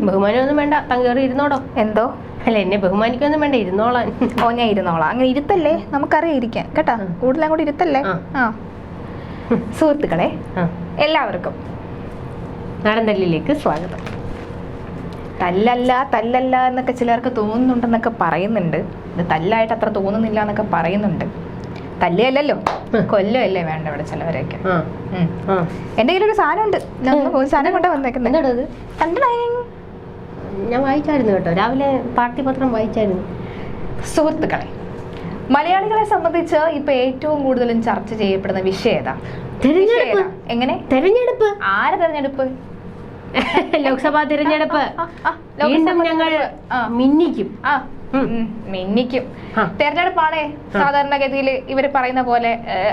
ബഹുമാനമൊന്നും വേണ്ട, തങ്കേറി ഇരുന്നോടോ. എന്തോ അല്ല, എന്നെ ബഹുമാനിക്കൊന്നും വേണ്ട, ഇരുന്നോളാൻ. ഓ, ഞാൻ ഇരുന്നോളാം. അങ്ങനെ ഇരുത്തല്ലേ, നമുക്കറിയാം ഇരിക്കാൻ കേട്ടാ. കൂടുതൽ അങ്ങോട്ട് ഇരുത്തല്ലേ. ആ സുഹൃത്തുക്കളെ, എല്ലാവർക്കും നാടൻ തല്ലിലേക്ക് സ്വാഗതം. തല്ലല്ല തല്ലല്ല എന്നൊക്കെ ചിലർക്ക് തോന്നുന്നുണ്ടെന്നൊക്കെ പറയുന്നുണ്ട്. ഇത് തല്ലായിട്ട് അത്ര തോന്നുന്നില്ല എന്നൊക്കെ പറയുന്നുണ്ട്. തല്ലിയല്ലോ, കൊല്ലല്ലേ വേണ്ട ഇവിടെ ചിലവരൊക്കെ. എന്റെ കയ്യിലൊരു സാധനം ഉണ്ട്, സാധനം കൊണ്ടാ വന്നേക്കുന്നത്. ഞാൻ വായിച്ചായിരുന്നു കേട്ടോ, രാവിലെ പാർട്ടി പത്രം വായിച്ചായിരുന്നു. സുഹൃത്തുക്കളെ, മലയാളികളെ സംബന്ധിച്ച് ഇപ്പൊ ഏറ്റവും കൂടുതലും ചർച്ച ചെയ്യപ്പെടുന്ന വിഷയം ഏതാ? എങ്ങനെ? തെരഞ്ഞെടുപ്പ്. ആരെ തെരഞ്ഞെടുപ്പ്? ലോക്സഭാ തിരഞ്ഞെടുപ്പ്. ഞങ്ങൾ മിന്നിക്കും. മിന്നിക്കും. തെരഞ്ഞെടുപ്പാണേ സാധാരണഗതിയിൽ ഇവര് പറയുന്ന പോലെ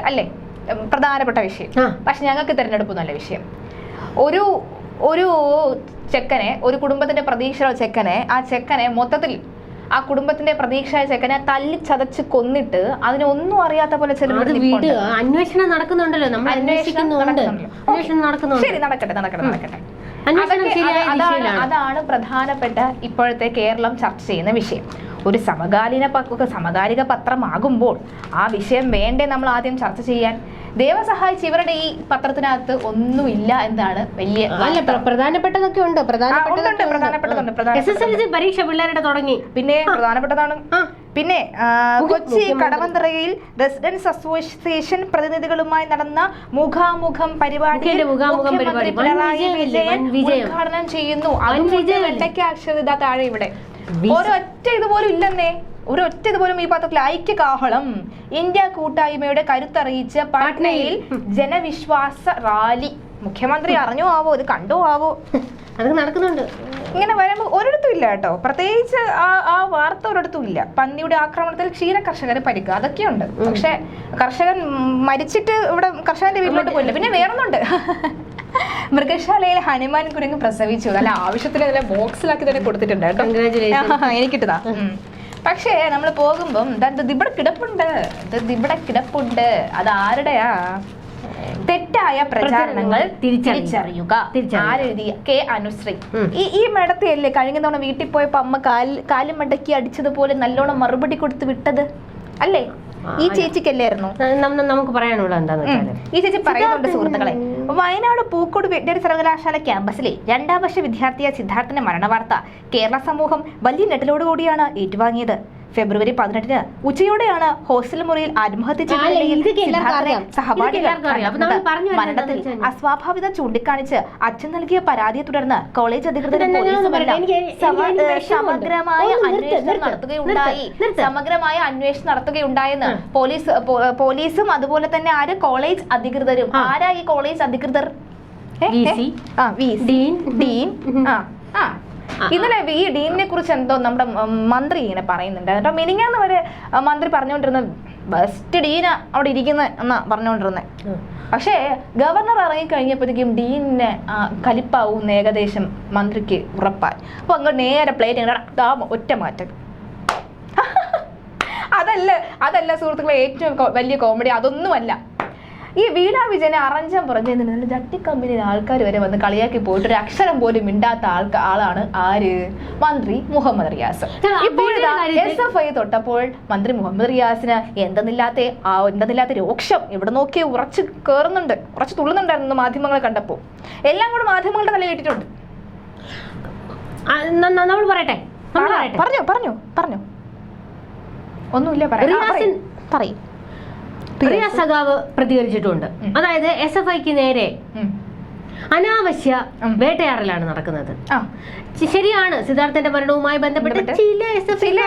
അല്ലേ പ്രധാനപ്പെട്ട വിഷയം. പക്ഷെ ഞങ്ങൾക്ക് തെരഞ്ഞെടുപ്പ് നല്ല വിഷയം. ഒരു ചെക്കനെ, ഒരു കുടുംബത്തിന്റെ പ്രതീക്ഷയുള്ള ചെക്കനെ, ആ ചെക്കനെ മൊത്തത്തിൽ ആ കുടുംബത്തിന്റെ പ്രതീക്ഷയായ ചെക്കനെ തല്ലി ചതച്ച് കൊന്നിട്ട് അതിനൊന്നും അറിയാത്ത പോലെ അന്വേഷണം നടക്കുന്നുണ്ടല്ലോ, നമ്മൾ ശരി, നടക്കട്ടെ. അതാണ് പ്രധാനപ്പെട്ട ഇപ്പോഴത്തെ കേരളം ചർച്ച ചെയ്യുന്ന വിഷയം. ഒരു സമകാലിക പത്രമാകുമ്പോൾ ആ വിഷയം വേണ്ടേ നമ്മൾ ആദ്യം ചർച്ച ചെയ്യാൻ? ദൈവം സഹായിച്ച് ഇവരുടെ ഈ പത്രത്തിനകത്ത് ഒന്നുമില്ല എന്നാണ് വലിയ പ്രധാനപ്പെട്ടതൊക്കെ ഉണ്ട്. പരീക്ഷ പിള്ളേരുടെ തുടങ്ങി. പിന്നെ പ്രധാനപ്പെട്ടതാണ്. പിന്നെ കൊച്ചി കടവന്തറയിൽ റെസിഡൻസ് അസോസിയേഷൻ പ്രതിനിധികളുമായി നടന്ന മുഖാമുഖം പരിപാടിയിൽ പിണറായി വിജയൻ ഉദ്ഘാടനം ചെയ്യുന്നു. അക്ഷരത താഴെ ഇവിടെ ഒരൊറ്റ ഇതുപോലും ഇല്ലെന്നേ. ഒരൊറ്റ ഇതുപോലും ഈ പത്രത്തിൽ ഐക്യകാഹളം ഇന്ത്യ കൂട്ടായ്മയുടെ കരുത്തറിയിച്ച് പാട്നയിൽ ജനവിശ്വാസ റാലി. മുഖ്യമന്ത്രി അറിഞ്ഞോ ആവോ, ഇത് കണ്ടോ ആവോ, അതൊക്കെ നടക്കുന്നുണ്ട്. ഇങ്ങനെ വരുമ്പോൾ ഒരിടത്തും ഇല്ല കേട്ടോ, പ്രത്യേകിച്ച് ആ വാർത്ത ഒരിടത്തും ഇല്ല. പന്നിയുടെ ആക്രമണത്തിൽ ക്ഷീര കർഷകന് പരിക്ക്, അതൊക്കെയുണ്ട്. പക്ഷെ കർഷകൻ മരിച്ചിട്ട് ഇവിടെ കർഷകന്റെ വീട്ടിലോട്ട് പോയില്ല. പിന്നെ വേറൊന്നുണ്ട്, മൃഗശാലയിൽ ഹനുമാൻ കുരങ്ങ് പ്രസവിച്ചു. അല്ല, ആവശ്യത്തിന് അതിലെ ബോക്സിലാക്കി തന്നെ കൊടുത്തിട്ടുണ്ട് കേട്ടോ, എനിക്കിട്ടതാ. പക്ഷേ നമ്മൾ പോകുമ്പം ഇവിടെ കിടപ്പുണ്ട്. അത് ആരുടെയാ? തെറ്റായ പ്രചാരണങ്ങൾ തിരിച്ചറിയുക. ആരെഴുതിയ? കെ അനുശ്രീ. ഈ മേടത്തെയല്ലേ കഴിഞ്ഞ തവണ വീട്ടിൽ പോയപ്പോ അമ്മ കാലും മടക്കി അടിച്ചതുപോലെ നല്ലോണം മറുപടി കൊടുത്ത് വിട്ടത് അല്ലേ? ഈ ചേച്ചിക്കല്ലായിരുന്നു? നമുക്ക് പറയാനുള്ള എന്താന്ന് വെച്ചാൽ ഈ ചേച്ചി പറയുന്നുണ്ട് സുഹൃത്തുക്കളെ, വയനാട് പൂക്കോട് വെറ്ററിനറി സർവകലാശാല ക്യാമ്പസിലെ 2ാം വർഷ വിദ്യാർത്ഥിയായ സിദ്ധാർത്ഥിന്റെ മരണവാർത്ത കേരള സമൂഹം വലിയ ഞെട്ടലോടുകൂടിയാണ് ഏറ്റുവാങ്ങിയത്. ഫെബ്രുവരി 18 ഉച്ചയോടെയാണ് ഹോസ്റ്റൽ മുറിയിൽ ആത്മഹത്യ ചെയ്ത മരണത്തിൽ അസ്വാഭാവികത ചൂണ്ടിക്കാണിച്ച് അച്ഛൻ നൽകിയ പരാതിയെ തുടർന്ന് കോളേജ് അധികൃതരും സമഗ്രമായ അന്വേഷണം നടത്തുകയുണ്ടായെന്ന് പോലീസും അതുപോലെ തന്നെ കോളേജ് അധികൃതരും. ആരാ ഈ കോളേജ് അധികൃതർ? ഇന്നലെ ഈ ഡീനിനെ കുറിച്ച് എന്തോ നമ്മുടെ മന്ത്രി ഇങ്ങനെ പറയുന്നുണ്ട് കേട്ടോ. മിനിങ്ങാന്ന് വരെ മന്ത്രി പറഞ്ഞുകൊണ്ടിരുന്ന ബെസ്റ്റ് ഡീന അവിടെ ഇരിക്കുന്ന എന്നാ പറഞ്ഞുകൊണ്ടിരുന്നത്. പക്ഷേ ഗവർണർ ഇറങ്ങിക്കഴിഞ്ഞപ്പോഴത്തേക്കും ഡീനിനെ കലിപ്പാവും ഏകദേശം മന്ത്രിക്ക് ഉറപ്പായി. അപ്പൊ അങ്ങോട്ട് നേരെ പ്ലേറ്റ് ഒറ്റ മാറ്റം. അതല്ല സുഹൃത്തുക്കളെ ഏറ്റവും വലിയ കോമഡി, അതൊന്നുമല്ല. ഈ വീണ വിജയനെ അറഞ്ചം പറഞ്ഞ ജട്ടി കമ്പനിയിലെ ആൾക്കാർ വരെ വന്ന് കളിയാക്കി പോയിട്ട് ഒരു അക്ഷരം പോലും മിണ്ടാത്ത ആളാണ് ആര്? മന്ത്രി മുഹമ്മദ് റിയാസ്. ഇപ്പോഴത്തെ SFI തൊട്ടപ്പോൾ മന്ത്രി മുഹമ്മദ് റിയാസിന് എന്തെന്നില്ലാത്ത രോക്ഷം ഇവിടെ നോക്കി ഉറച്ചു തുള്ളുന്നുണ്ടായിരുന്നു മാധ്യമങ്ങളെ കണ്ടപ്പോൾ. എല്ലാം കൂടെ മാധ്യമങ്ങളുടെ തല കേട്ടിട്ടുണ്ട്. നമ്മൾ പറയട്ടെ, പറഞ്ഞു ഒന്നുമില്ല, പറയും. റിയാസ് സഖാവ് പ്രതികരിച്ചിട്ടുണ്ട്. അതായത് SFIക്ക് നേരെ അനാവശ്യ വേട്ടയാടലാണ് നടക്കുന്നത്. ശരിയാണ്, സിദ്ധാർത്ഥന്റെ മരണവുമായി ബന്ധപ്പെട്ട് ചില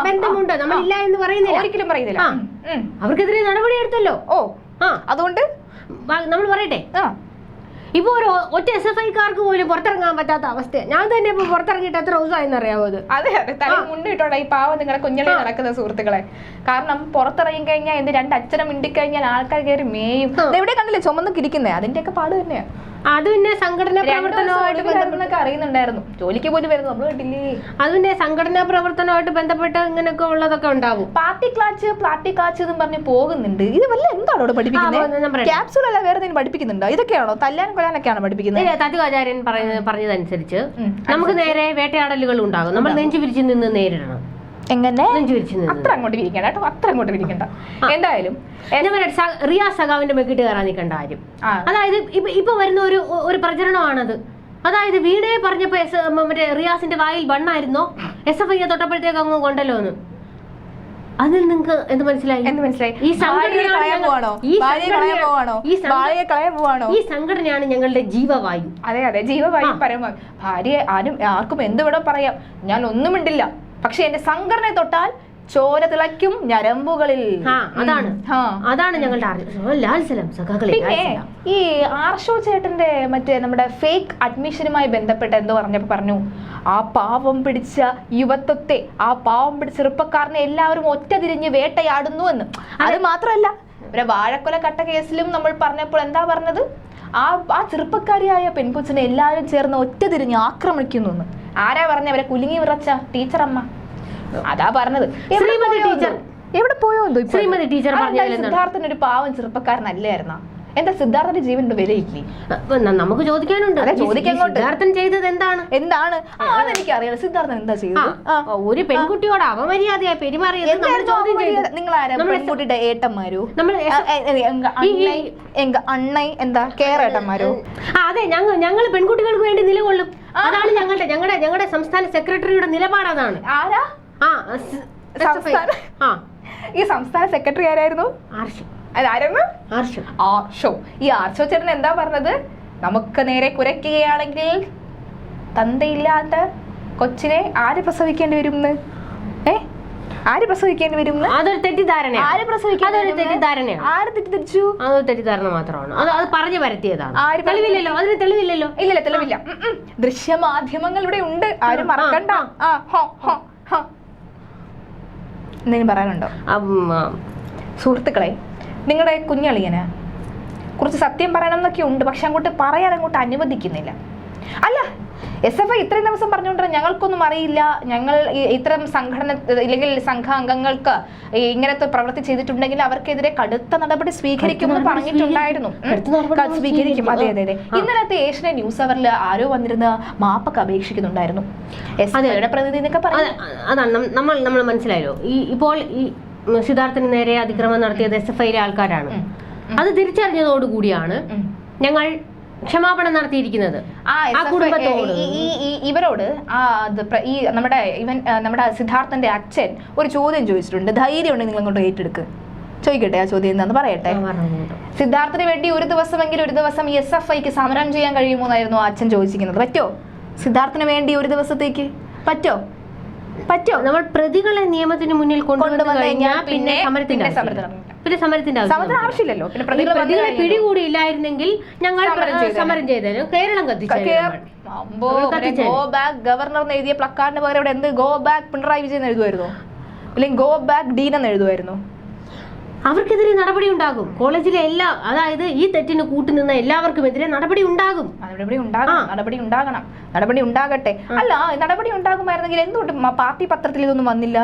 ബന്ധമുണ്ട്, നമ്മളില്ല എന്ന് പറയുന്നില്ല. അവർക്കെതിരെ നടപടി എടുത്തല്ലോ. അതുകൊണ്ട് നമ്മൾ പറയട്ടെ, ഇപ്പൊ ഒരു ഒറ്റ SFIക്കാർക്ക് പോലും പുറത്തിറങ്ങാൻ പറ്റാത്ത അവസ്ഥ. ഞാൻ തന്നെ ഇപ്പൊ പുറത്തിറങ്ങിയിട്ട് എത്ര ദിവസമായെന്ന് അറിയാവോ? അതെ, തല മുന്നിട്ടോടെ ഈ പാവം നിങ്ങളുടെ കുഞ്ഞളെ നടക്കുന്ന സുഹൃത്തുക്കളെ. കാരണം പുറത്തിറങ്ങി കഴിഞ്ഞാൽ എന്ത് 2 അക്ഷരം മിണ്ടിക്കഴിഞ്ഞാൽ ആൾക്കാർ കയറി മേയും. എവിടെ കണ്ടില്ലേ ചുമന്ന് കിരിക്കുന്നേ? അതിന്റെയൊക്കെ പാട് തന്നെയാ. അത് പിന്നെ സംഘടനാ പ്രവർത്തനവുമായിട്ട് ബന്ധപ്പെട്ടൊക്കെ അറിയുന്നുണ്ടായിരുന്നു, ജോലിക്ക് പോലും വരുന്നു നമ്മൾ കണ്ടില്ലേ. അത് പിന്നെ സംഘടനാ പ്രവർത്തനവുമായിട്ട് ബന്ധപ്പെട്ട് ഇങ്ങനെയൊക്കെ ഉള്ളതൊക്കെ ഉണ്ടാവും. പാർട്ടി ക്ലാച്ച് എന്നും പറഞ്ഞ് പോകുന്നുണ്ട്. ഇത് വല്ല എന്താണ് അവിടെ പഠിപ്പിക്കുന്നത്? ക്യാപ്സൂൾ അല്ല വേറെ എന്തെങ്കിലും പഠിപ്പിക്കുന്നുണ്ടോ? ഇതൊക്കെയാണോ തല്ലാനും കൊല്ലാനൊക്കെയാണോ പഠിപ്പിക്കുന്നത്? തത്വാചാര്യൻ പറഞ്ഞതനുസരിച്ച് നമുക്ക് നേരെ വേട്ടയാടലുകൾ ഉണ്ടാകും, നമ്മൾ നെഞ്ചു വിരിച്ച് നിന്ന് നേരിടണം. എങ്ങനെ? അത്ര അങ്ങോട്ട് വിരിക്കണ്ട കേട്ടോ, അത്ര അങ്ങോട്ട് വിരിക്കണ്ട. എന്തായാലും റിയാസ് സഖാവിന്റെ മെക്കിട്ട് കയറാൻ നിൽക്കേണ്ട കാര്യം, അതായത് ഇപ്പൊ വരുന്ന ഒരു പ്രചരണമാണത്. അതായത് വീണയെ പറഞ്ഞപ്പോ മറ്റേ റിയാസിന്റെ വായിൽ ബണ്ണായിരുന്നോ, SFI തൊട്ടപ്പോഴത്തേക്ക് അങ്ങ് കൊണ്ടല്ലോ എന്ന്. അതിൽ നിങ്ങൾക്ക് എന്ത് മനസ്സിലായി? ഈ സംഘടനയാണ് ഞങ്ങളുടെ ജീവവായു. അതെ, ജീവവായു പരമാവധി. ഭാര്യ ആർക്കും എന്ത് വേണം പറയാം, ഞാൻ ഒന്നും മിണ്ടില്ല. പക്ഷെ എന്റെ സംഘടനയെ തൊട്ടാൽ ചോര തിളയ്ക്കും ഞരമ്പുകളിൽ. അതാണ് ഞങ്ങളുടെ പിന്നെ ഈ ആർഷോ ചേട്ടന്റെ മറ്റേ നമ്മുടെ ഫേക്ക് അഡ്മിഷനുമായി ബന്ധപ്പെട്ട് എന്തോ പറഞ്ഞു, ആ പാവം പിടിച്ച യുവത്വത്തെ, ആ പാവം പിടിച്ച ചെറുപ്പക്കാരനെ എല്ലാവരും ഒറ്റ തിരിഞ്ഞ് വേട്ടയാടുന്നു എന്ന്. അത് മാത്രമല്ല, ഒരു വാഴക്കൊല കട്ട കേസിലും നമ്മൾ പറഞ്ഞപ്പോൾ എന്താ പറഞ്ഞത്, ആ ചെറുപ്പക്കാരിയായ പെൺകൊച്ചിനെ എല്ലാവരും ചേർന്ന് ഒറ്റ തിരിഞ്ഞ് ആക്രമിക്കുന്നു എന്ന്. ആരാ പറഞ്ഞ? അവരെ കുലുങ്ങി വിറച്ച ടീച്ചറമ്മ അതാ പറഞ്ഞത്. ശ്രീമതി ടീച്ചർ എവിടെ പോയോ എന്തോ? ശ്രീമതി ടീച്ചർ സിദ്ധാർത്ഥൻ ഒരു പാവം ചെറുപ്പക്കാരനല്ലായിരുന്ന? എന്താ സിദ്ധാർത്ഥന്റെ ജീവന്റെ വിലയില്ലേ? നമുക്ക് ചോദിക്കാനുണ്ട്. സിദ്ധാർത്ഥൻ ചെയ്തത് എന്താണ്? അതെനിക്കറിയാം. സിദ്ധാർത്ഥൻ എന്താ ചെയ്തത്? ഒരു പെൺകുട്ടിയോട് അപമര്യാദയായി പെരുമാറിയത് നിങ്ങൾ ആരാ? പെൺകുട്ടിയുടെ ഏട്ടന്മാരോ? അണ്ണ എന്താ കേരേട്ടന്മാരോ? അതെ, ഞങ്ങൾ പെൺകുട്ടികൾക്ക് വേണ്ടി നിലകൊള്ളും. അതാണ് ഞങ്ങളുടെ സംസ്ഥാന സെക്രട്ടറിയുടെ നിലപാട്. അതാണ്. ആരാ ഈ സംസ്ഥാന സെക്രട്ടറി? ആരായിരുന്നു? ഈ ആർഷോ ചേട്ടൻ എന്താ പറഞ്ഞത്? നമുക്ക് നേരെ കുരയ്ക്കുകയാണെങ്കിൽ തന്തയില്ലാത്ത കൊച്ചിനെ ആര് പ്രസവിക്കേണ്ടി വരും? ആര് പ്രസവിക്കേണ്ടി വരും? അതൊരു തെറ്റിദ്ധാരണ. ആര് പ്രസവിക്കാൻ? ആര് തെറ്റിദ്ധരിച്ചു? അതൊരു തെറ്റിദ്ധാരണ മാത്രമാണ്. അത് പറഞ്ഞു വരുത്തിയതാണ്. തെളിവില്ലല്ലോ, അതിന് തെളിവില്ലല്ലോ. ഇല്ല, തെളിവില്ല. ദൃശ്യമാധ്യമങ്ങൾ ഇവിടെ ഉണ്ട്, ആരും മറക്കണ്ട. എന്തെങ്കിലും പറയാനുണ്ടോ? സുഹൃത്തുക്കളെ, നിങ്ങളുടെ കുഞ്ഞളിയന് കുറച്ച് സത്യം പറയണം എന്നൊക്കെ ഉണ്ട്, പക്ഷെ പറയാൻ അങ്ങോട്ട് അനുവദിക്കുന്നില്ല. അല്ല, SFI ഇത്രയും ദിവസം പറഞ്ഞുകൊണ്ട് ഞങ്ങൾക്കൊന്നും അറിയില്ല, ഞങ്ങൾ ഇത്തരം സംഘടന അല്ലെങ്കിൽ സംഘാംഗങ്ങൾക്ക് ഇങ്ങനത്തെ പ്രവൃത്തി ചെയ്തിട്ടുണ്ടെങ്കിൽ അവർക്കെതിരെ കടുത്ത നടപടി സ്വീകരിക്കുമെന്ന് പറഞ്ഞിട്ടുണ്ടായിരുന്നു. സ്വീകരിക്കും. അതെ. ഇന്നലത്തെ ഏഷ്യൻ ന്യൂസ് അവറിൽ ആരോ വന്നിരുന്ന മാപ്പൊക്കെ അപേക്ഷിക്കുന്നുണ്ടായിരുന്നു. SFIയുടെ പ്രതിനിധി എന്നൊക്കെ പറഞ്ഞു. അതാണ് നമ്മൾ മനസ്സിലായല്ലോ. ഇപ്പോൾ ഈ സിദ്ധാർത്ഥന് നേരെ അതിക്രമം നടത്തിയത് SFIയിലെ ആൾക്കാരാണ്. അത് തിരിച്ചറിഞ്ഞതോടുകൂടിയാണ് ഞങ്ങൾ ക്ഷമാപണം നടത്തിയിരിക്കുന്നത് ആ കുടുംബത്തോട്. ഇവരോട് നമ്മുടെ സിദ്ധാർത്ഥന്റെ അച്ഛൻ ഒരു ചോദ്യം ചോദിച്ചിട്ടുണ്ട്. ധൈര്യം ഉണ്ടെങ്കിൽ നിങ്ങൾ അങ്ങോട്ട് ഏറ്റെടുക്ക്. ചോദിക്കട്ടെ, ആ ചോദ്യം എന്താന്ന് പറയട്ടെ. സിദ്ധാർത്ഥന് വേണ്ടി ഒരു ദിവസം ഈ SFIക്ക് സമരം ചെയ്യാൻ കഴിയുമോ എന്നായിരുന്നു ആ അച്ഛൻ ചോദിച്ചിരിക്കുന്നത്. പറ്റോ? സിദ്ധാർത്ഥന് വേണ്ടി ഒരു ദിവസത്തേക്ക് പറ്റോ? നമ്മൾ പ്രതികളെ നിയമത്തിന് മുന്നിൽ കൊണ്ടുവന്നു കഴിഞ്ഞാൽ പിന്നെ സമരത്തിന്റെ ആവശ്യമില്ലല്ലോ. പ്രതികളെ പിടികൂടിയില്ലായിരുന്നെങ്കിൽ ഞങ്ങൾ സമരം ചെയ്തേരും, കേരളം ഗോ ബാക്ക് ഗവർണർ എഴുതിയ പ്ലക്കാർഡിന് പകരം ഇവിടെ എന്ത് ഗോ ബാക്ക് പിണറായി വിജയൻ എഴുതുമായിരുന്നു, അല്ലെങ്കിൽ ഗോ ബാക്ക് ഡീൻ എന്ന് എഴുതുമായിരുന്നു. അവർക്കെതിരെ നടപടി ഉണ്ടാകും. കോളേജിലെ അതായത് ഈ തെറ്റിന് കൂട്ടുനിന്ന എല്ലാവർക്കും എതിരെ നടപടി ഉണ്ടാകും. നടപടി ഉണ്ടാകട്ടെ. അല്ല, നടപടി ഉണ്ടാകുമായിരുന്നെങ്കിൽ എന്തുകൊണ്ട് പാർട്ടി പത്രത്തിൽ ഇതൊന്നും വന്നില്ല?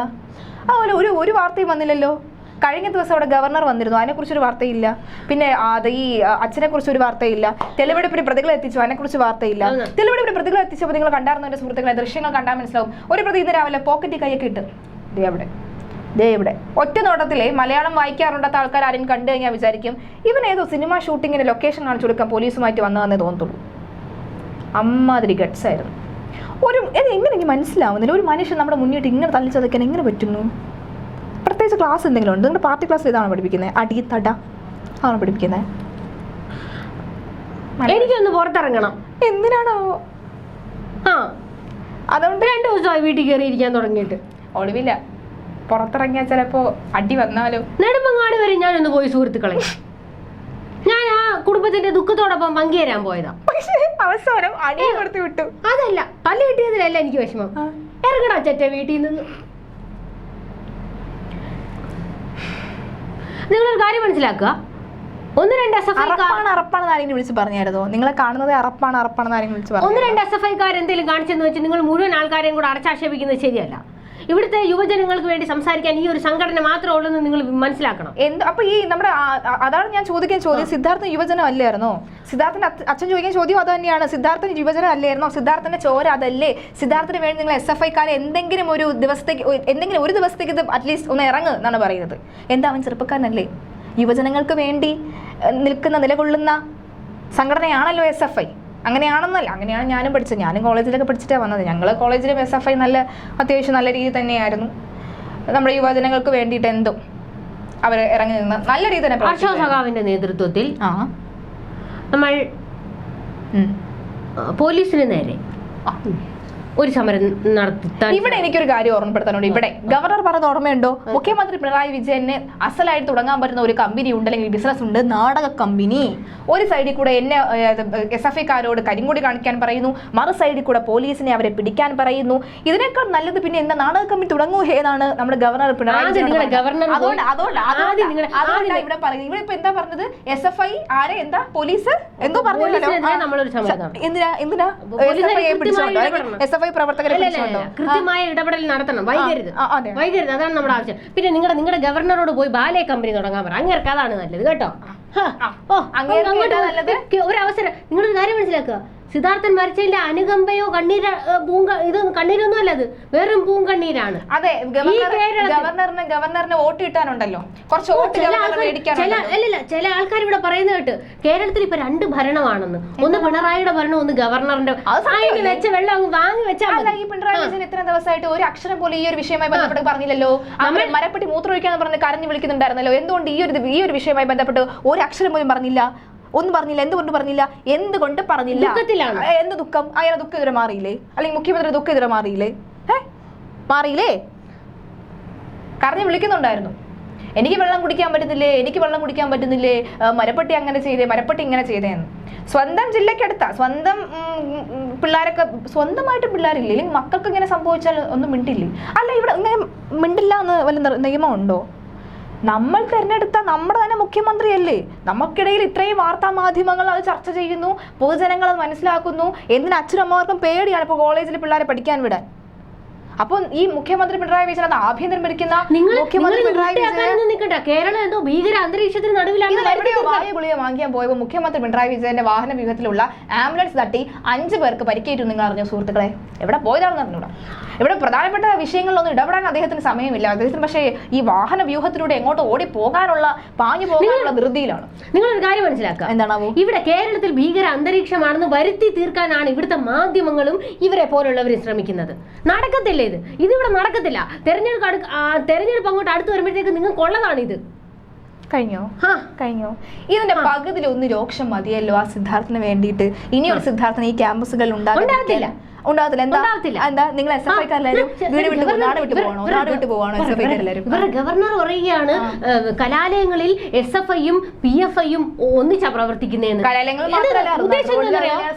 അതുപോലെ ഒരു വാർത്തയും വന്നില്ലല്ലോ. കഴിഞ്ഞ ദിവസം അവിടെ ഗവർണർ വന്നിരുന്നു, അതിനെക്കുറിച്ചൊരു വാർത്തയില്ല. പിന്നെ ഈ അച്ഛനെ കുറിച്ച് ഒരു വാർത്തയില്ല. തെളിവെടുപ്പിന് പ്രതികളെ എത്തിച്ചു, അതിനെക്കുറിച്ച് വാർത്തയില്ല. തെളിവെടുപ്പിന് പ്രതികളെ എത്തിച്ചപ്പോൾ നിങ്ങൾ കണ്ടായിരുന്നു എന്റെ സുഹൃത്തുക്കളെ? ദൃശ്യങ്ങൾ കണ്ടാൽ മനസ്സിലാവും. ഒരു പ്രതി ഇന്ന് രാവിലെ പോക്കറ്റിൽ കൈയൊക്കെ ഇട്ട് ഇവിടെ ഒറ്റ നോട്ടത്തിലെ മലയാളം വായിക്കാറുണ്ടാത്ത ആൾക്കാർ ആരും കണ്ടു കഴിഞ്ഞാൽ വിചാരിക്കും ഇവൻ ഏതോ സിനിമ ഷൂട്ടിങ്ങിന് ലൊക്കേഷൻ കാണിച്ചു കൊടുക്കാൻ പോലീസുമായിട്ട് വന്നതെന്നേ തോന്നത്തുള്ളൂ. അമ്മാതിരി ഗട്ട്സ് ആയിരുന്നു. എങ്ങനെ എനിക്ക് മനസ്സിലാവുന്നില്ല, ഒരു മനുഷ്യൻ നമ്മുടെ മുന്നിട്ട് ഇങ്ങനെ തള്ളിച്ചതയ്ക്കാൻ എങ്ങനെ പറ്റുന്നു? പ്രത്യേകിച്ച് ക്ലാസ് എന്തെങ്കിലും ഉണ്ട്? നിങ്ങളുടെ പാർട്ടി ക്ലാസ്സിൽ ഇതാണോ പഠിപ്പിക്കുന്നത്? അടി തട ആണോ പഠിപ്പിക്കുന്നത്? എനിക്കൊന്ന് പുറത്തിറങ്ങണം. എന്തിനാണോ? അതുകൊണ്ട് 2 ദിവസമായി വീട്ടിൽ കയറിയിരിക്കാൻ തുടങ്ങിയിട്ട്. ഒളിവില്ല, പുറത്തിറങ്ങിയാൽ ചിലപ്പോ അടി വന്നാലോ. നെടുമങ്ങാട് വരെ ഞാനൊന്ന് പോയി സുഹൃത്തുക്കളെ. ഞാൻ ആ കുടുംബത്തിന്റെ ദുഃഖത്തോടൊപ്പം പങ്കുചേരാൻ പോയതാ. പക്ഷേ അവസാനം അടി കൊടുത്തു വിട്ടു. അതല്ല, പല്ല് കിട്ടിയതിലല്ല എനിക്ക് വിഷമം. ഇറങ്ങടാ ചേട്ട വീട്ടിൽ നിന്ന്. നിങ്ങളൊരു കാര്യം മനസ്സിലാക്കുക, ഒന്ന് രണ്ട് SFI അറപ്പാണെന്ന് ആരെങ്കിലും വിളിച്ച് പറഞ്ഞായിരുന്നോ? നിങ്ങളെ കാണുന്നത് അറപ്പാണെന്ന് ആരെങ്കിലും വിളിച്ച് പറഞ്ഞു? ഒന്ന് രണ്ട് SFIക്കാർ എന്തെങ്കിലും കാണിച്ചെന്ന് വെച്ച് നിങ്ങൾ മുഴുവൻ ആൾക്കാരെയും കൂടെ അടച്ചാക്ഷേപിക്കുന്നത് ശരിയല്ല. ഇവിടുത്തെ യുവജനങ്ങൾക്ക് വേണ്ടി സംസാരിക്കാൻ ഈ ഒരു സംഘടന മാത്രമേ ഉള്ളൂ നിങ്ങൾ മനസ്സിലാക്കണം. അപ്പൊ ഈ നമ്മുടെ അതാണ് ഞാൻ ചോദിക്കാൻ ചോദ്യം, സിദ്ധാർത്ഥൻ യുവജനം അല്ലായിരുന്നോ? സിദ്ധാർത്ഥന്റെ അച്ഛൻ ചോദിക്കാൻ ചോദ്യം അത് തന്നെയാണ്. സിദ്ധാർത്ഥൻ യുവജനം അല്ലായിരുന്നോ? സിദ്ധാർത്ഥന്റെ ചോര അതല്ലേ? സിദ്ധാർത്ഥന് വേണ്ടി നിങ്ങൾ SFIക്കാരെ എന്തെങ്കിലും ഒരു ദിവസത്തേക്ക് ഇത് അറ്റ്ലീസ്റ്റ് ഒന്ന് ഇറങ്ങുക എന്നാണ് പറയുന്നത്. എന്താ, അവൻ ചെറുപ്പക്കാരനല്ലേ? യുവജനങ്ങൾക്ക് വേണ്ടി നിലകൊള്ളുന്ന സംഘടനയാണല്ലോ SFI. അങ്ങനെയാണെന്നല്ല, അങ്ങനെയാണ് ഞാനും പഠിച്ചത്. ഞാനും കോളേജിലൊക്കെ പഠിച്ചിട്ടാണ് വന്നത്. ഞങ്ങൾ കോളേജിലും SFI അത്യാവശ്യം നല്ല രീതിയിൽ തന്നെയായിരുന്നു. നമ്മുടെ യുവജനങ്ങൾക്ക് വേണ്ടിയിട്ട് എന്തും അവർ ഇറങ്ങി നിന്ന് നല്ല രീതിയിൽ തന്നെ. ഹർഷോ സഖാവിന്റെ നേതൃത്വത്തിൽ നമ്മൾ പോലീസിന് നേരെ ഒരു സമരം നടത്താൻ. ഇവിടെ എനിക്കൊരു കാര്യം ഓർമ്മപ്പെടുത്താനുണ്ട്. ഇവിടെ ഗവർണർ പറഞ്ഞ ഓർമ്മയുണ്ടോ? മുഖ്യമന്ത്രി പിണറായി വിജയന് അസലായിട്ട് തുടങ്ങാൻ പറ്റുന്ന ഒരു കമ്പനി ഉണ്ട്, അല്ലെങ്കിൽ ബിസിനസ് ഉണ്ട്, നാടക കമ്പനി. ഒരു സൈഡിൽ കൂടെ എന്നെ SFIക്കാരോട് കരിങ്കൊടി കാണിക്കാൻ പറയുന്നു, മറു സൈഡിൽ കൂടെ പോലീസിനെ അവരെ പിടിക്കാൻ പറയുന്നു. ഇതിനേക്കാൾ നല്ലത് പിന്നെ എന്താ, നാടക കമ്പനി തുടങ്ങൂ എന്നാണ് നമ്മുടെ ഗവർണർ പിണറായി വിജയൻ. അതുകൊണ്ടാണ് ഇവിടെ പറയുന്നത്. ഇവിടെ ഇപ്പൊ എന്താ പറഞ്ഞത്? SFI ആരെ എന്താ പോലീസ് എന്തോ പറഞ്ഞല്ലോ. എന്തിനാ SFI പ്രവർത്തകരെ കൃത്യമായ ഇടപെടൽ നടത്തണം. വൈകരുത്, അതാണ് നമ്മുടെ ആവശ്യം. പിന്നെ നിങ്ങളുടെ ഗവർണറോട് പോയി ബാലേ കമ്പനി തുടങ്ങാൻ പറ. അങ്ങനെ അതാണ് നല്ലത് കേട്ടോ. ഒരു അവസരം. നിങ്ങളൊരു കാര്യം മനസ്സിലാക്കുക, സിദ്ധാർത്ഥൻ മരിച്ചതിന്റെ അനുകമ്പയോ കണ്ണീരൊന്നും അല്ല, അത് വെറും പൂങ്കണ്ണീരാണ്. അതെ, ഗവർണറിന് വോട്ട് കിട്ടാനുണ്ടല്ലോ, കുറച്ച് വോട്ട് അല്ലല്ല. ചില ആൾക്കാർ ഇവിടെ പറയുന്നത് കേട്ട് കേരളത്തിൽ ഇപ്പൊ 2 ഭരണമാണെന്ന്. ഒന്ന് പിണറായിയുടെ ഭരണം, ഒന്ന് ഗവർണറിന്റെ. വെച്ച വെള്ളം വാങ്ങി വെച്ചാൽ ഈ പിണറായി വിജയൻ ഇത്ര ദിവസമായിട്ട് ഒരു അക്ഷരം പോലും ഈ ഒരു വിഷയവുമായി ബന്ധപ്പെട്ട് പറഞ്ഞില്ലല്ലോ. മരപ്പെട്ടി മൂത്രമൊഴിക്കാന്ന് പറഞ്ഞ് കരഞ്ഞു വിളിക്കുന്നുണ്ടായിരുന്നല്ലോ. എന്തുകൊണ്ട് ഈ ഒരു വിഷയവുമായി ബന്ധപ്പെട്ട് ഒരു അക്ഷരം പോലും പറഞ്ഞില്ല? ഒന്നും പറഞ്ഞില്ല. എന്തുകൊണ്ട് പറഞ്ഞില്ല? എന്ത് ദുഃഖം? അയാളെ ദുഃഖം ഇതുവരെ മാറിയില്ലേ? അല്ലെങ്കിൽ മുഖ്യമന്ത്രി ദുഃഖം ഇതുവരെ മാറിയില്ലേ? മാറിയില്ലേ? കരഞ്ഞു വിളിക്കുന്നുണ്ടായിരുന്നു, എനിക്ക് വെള്ളം കുടിക്കാൻ പറ്റുന്നില്ലേ, മരപ്പെട്ടി അങ്ങനെ ചെയ്തേ, മരപ്പെട്ടി ഇങ്ങനെ ചെയ്തേന്ന്. സ്വന്തം ജില്ലക്കടുത്ത സ്വന്തം പിള്ളേരൊക്കെ, സ്വന്തമായിട്ട് പിള്ളേരില്ലേ, അല്ലെങ്കിൽ മക്കൾക്ക് ഇങ്ങനെ സംഭവിച്ചാൽ ഒന്നും മിണ്ടില്ലേ? അല്ല, ഇവിടെ ഇങ്ങനെ മിണ്ടില്ല എന്ന് വല്ല നിയമമുണ്ടോ? നമ്മൾ തിരഞ്ഞെടുത്ത നമ്മുടെ തന്നെ മുഖ്യമന്ത്രിയല്ലേ? നമുക്കിടയിൽ ഇത്രയും വാർത്താ മാധ്യമങ്ങൾ അത് ചർച്ച ചെയ്യുന്നു, പൊതുജനങ്ങൾ അത് മനസ്സിലാക്കുന്നു. എന്തിന് അച്ഛനും അമ്മമാർക്കും പേടിയാണ് ഇപ്പോൾ കോളേജിൽ പിള്ളേരെ പഠിക്കാൻ വിടാൻ. അപ്പൊ ഈ മുഖ്യമന്ത്രി പിണറായി വിജയൻ, അത് ആഭ്യന്തരം ഭരിക്കുന്ന മുഖ്യമന്ത്രി പിണറായി വിജയൻ കേരളം എന്തോ ഭീകര അന്തരീക്ഷത്തിന് നടുവിലാണ്. വായു ഗുളിക വാങ്ങിയാൻ പോയപ്പോൾ മുഖ്യമന്ത്രി പിണറായി വിജയന്റെ വാഹന വ്യൂഹത്തിലുള്ള ആംബുലൻസ് തട്ടി 5 പേർക്ക് പരിക്കേറ്റു. നിങ്ങൾ അറിഞ്ഞ സുഹൃത്തുക്കളെ? എവിടെ പോയതാണെന്ന് അറിഞ്ഞൂടാ. ഇവിടെ പ്രധാനപ്പെട്ട വിഷയങ്ങളിലൊന്നും ഇടപെടാൻ അദ്ദേഹത്തിന് സമയമില്ല. അദ്ദേഹത്തിന് പക്ഷേ ഈ വാഹന വ്യൂഹത്തിലൂടെ എങ്ങോട്ട് പാഞ്ഞു പോകാനുള്ള ധൃതിയിലാണ്. നിങ്ങളൊരു കാര്യം മനസ്സിലാക്കുക, എന്താണാവോ, ഇവിടെ കേരളത്തിൽ ഭീകര അന്തരീക്ഷമാണെന്ന് വരുത്തി തീർക്കാനാണ് ഇവിടുത്തെ മാധ്യമങ്ങളും ഇവരെ പോലുള്ളവരും ശ്രമിക്കുന്നത്. നടക്കത്തില്ല ഇതിവിടെ നടക്കത്തില്ല. തെരഞ്ഞെടുപ്പ് അങ്ങോട്ട് അടുത്ത് വരുമ്പോഴത്തേക്ക് നിങ്ങൾക്ക് ഉള്ളതാണ് ഇത്. കഴിഞ്ഞോ? ഇതിന്റെ പകുതിയിൽ 1 രോക്ഷം മതിയല്ലോ ആ സിദ്ധാർത്ഥന് വേണ്ടിയിട്ട്. ഇനിയൊരു സിദ്ധാർത്ഥന ഈ ക്യാമ്പസുകളിൽ ഉണ്ടാകത്തില്ല. എന്താ നിങ്ങൾ SFIക്കാരെല്ലാവരും വീട് വിട്ട് നാട് വിട്ട് പോവാണോ? SFIക്കാരെല്ലാവരും ഇവരുടെ ഗവർണർ പറയുകയാണ് കലാലയങ്ങളിൽ SFIയും PFIയും ഒന്നിച്ചാ പ്രവർത്തിക്കുന്നതെന്ന്.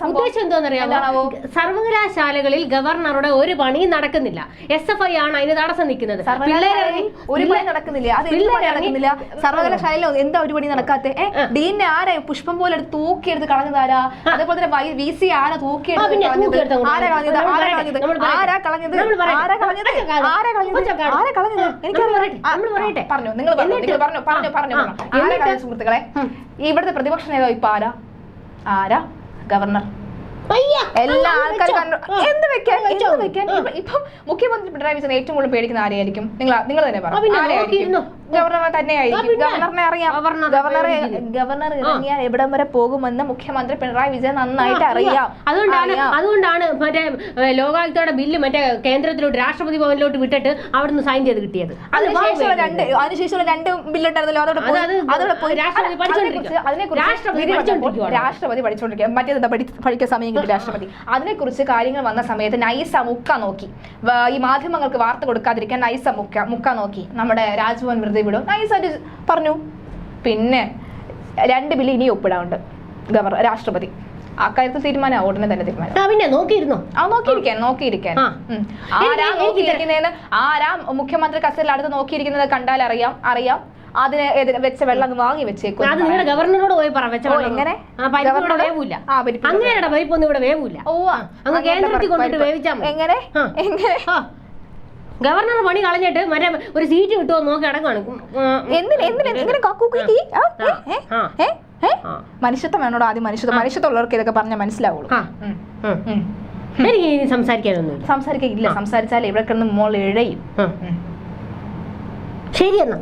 ഉദ്ദേശം എന്താണെന്നറിയാമോ? സർവകലാശാലകളിൽ ഗവർണറുടെ ഒരു പണിയും നടക്കുന്നില്ല. SFI ആണ് അതിന് തടസ്സം നിൽക്കുന്നത്. ഒരു പണി നടക്കുന്നില്ല. സർവകലാശാലയിൽ എന്താ ഒരു പണി നടക്കാത്ത? ഡീനെ ആരാ പുഷ്പം പോലെ തൂക്കിയെടുത്ത് കളഞ്ഞതാരാ? അതേപോലെ തന്നെ VC ആരാ തൂക്കിയെടുത്ത് സുഹൃത്തുക്കളെ? ഇവിടുത്തെ പ്രതിപക്ഷ നേതാവ് ഇപ്പൊ ആരാ? ഗവർണർ. എല്ലാ ആൾക്കാരും എന്ത് വെക്കാൻ ഇപ്പൊ മുഖ്യമന്ത്രി പിണറായി വിജയൻ ഏറ്റവും കൂടുതൽ പേടിക്കുന്ന ആരെയായിരിക്കും? നിങ്ങൾ തന്നെ പറഞ്ഞു. ഗവർണറെ തന്നെയായിരിക്കും. ഗവർണറെ അറിയാം. ഗവർണർ ഇറങ്ങിയാൽ എവിടം വരെ പോകുമെന്ന് മുഖ്യമന്ത്രി പിണറായി വിജയൻ നന്നായിട്ട് അറിയാം. അതുകൊണ്ടാണ് മറ്റേ ലോകായുക്തയുടെ ബില്ല് മറ്റേ കേന്ദ്രത്തിലോട്ട് രാഷ്ട്രപതി ഭവനിലോട്ട് വിട്ടിട്ട് അവിടുന്ന് സൈൻ ചെയ്ത് കിട്ടിയത്. അതിനുശേഷമുള്ള 2 ബില്ലുണ്ടായിരുന്നല്ലോ, രാഷ്ട്രപതി പഠിച്ചുകൊണ്ടിരിക്കുക. മറ്റേത് പഠിക്കാൻ സമയം കിട്ടി രാഷ്ട്രപതി. അതിനെക്കുറിച്ച് കാര്യങ്ങൾ വന്ന സമയത്ത് നൈസ മുക്ക നോക്കി, ഈ മാധ്യമങ്ങൾക്ക് വാർത്ത കൊടുക്കാതിരിക്കാൻ നൈസ മുക്ക നോക്കി. നമ്മുടെ രാജ്ഭവൻ വെറുതെ വിടും നൈസായിട്ട് പറഞ്ഞു. പിന്നെ 2 ബില്ല് ഇനി ഒപ്പിടാറുണ്ട് രാഷ്ട്രപതി. അക്കാര്യത്തിൽ തീരുമാനം ഉടനെ തന്നെ തീരുമാനം. നോക്കിയിരിക്കാൻ ആരാ മുഖ്യമന്ത്രി കസേരയിൽ അടുത്ത് നോക്കിയിരിക്കുന്നത് കണ്ടാൽ അറിയാം. അതിന് വെച്ച വെള്ളം അങ്ങ് വാങ്ങി വെച്ചേക്കും. അത് നിങ്ങളുടെ ഗവർണറോട് പോയി പറ വെച്ച എങ്ങനെ പരിപ്പ് വേവൂല. അങ്ങനെയാ പരിപ്പൊന്നും ഇവിടെ വേവൂല. അങ്ങ് കേന്ദ്രത്തിൽ കൊണ്ടിട്ട് വെവിച്ചാൽ മതി. എങ്ങനെ എങ്ങനെ ഗവർണർ പണി കളഞ്ഞിട്ട് മറ്റേ ഒരു സീറ്റ് കിട്ടുമോ നോക്കി അടങ്ങാണ്. മനുഷ്യത്വം വേണോടോ ആദ്യം. മനുഷ്യത്വമുള്ളവർക്ക് ഇതൊക്കെ പറഞ്ഞാൽ മനസ്സിലാവുള്ളൂ. എനിക്ക് ഇനി സംസാരിക്കാനൊന്നും സംസാരിക്കില്ല. സംസാരിച്ചാൽ ഇവിടെ കിടന്ന് മോൾ ഇഴയും. ശരി എന്നാ.